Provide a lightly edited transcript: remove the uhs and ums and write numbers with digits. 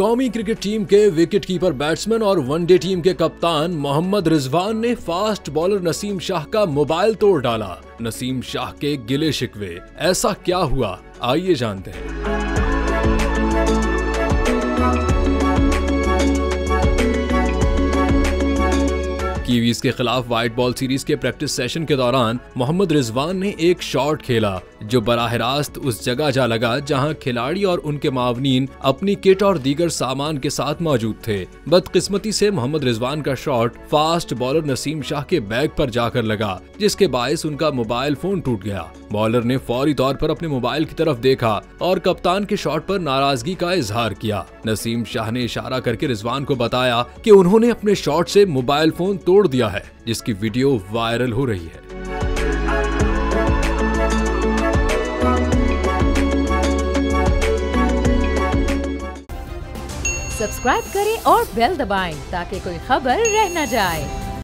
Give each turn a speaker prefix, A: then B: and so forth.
A: कौमी cricket team के wicketkeeper batsman और वनडे टीम के कप्तान मोहम्मद रिजवान ने फास्ट बॉलर नसीम शाह का मोबाइल तोड़ डाला। नसीम शाह के गिले शिकवे, ऐसा क्या हुआ, आइए जानते हैं। कीवीज के खिलाफ व्हाइट बॉल सीरीज के प्रैक्टिस सेशन के दौरान मोहम्मद रिजवान ने एक शॉट खेला जो बराह रास्त उस जगह जा लगा जहां खिलाड़ी और उनके मावनीन अपनी किट और दीगर सामान के साथ मौजूद थे। बदकिस्मती से मोहम्मद रिजवान का shot fast bowler Naseem Shah के बैग पर जाकर लगा, जिसके बायस उनका मोबाइल फोन टूट गया। बॉलर ने फौरी तौर पर अपने मोबाइल की तरफ देखा और कप्तान के शॉट पर नाराजगी का इजहार किया। नसीम शाह ने इशारा करके रिजवान को बताया कि उन्होंने अपने शॉट से मोबाइल फोन तोड़ दिया है, जिसकी वीडियो वायरल हो रही है।
B: सब्सक्राइब करें और बेल दबाएं ताकि कोई खबर रह न जाए।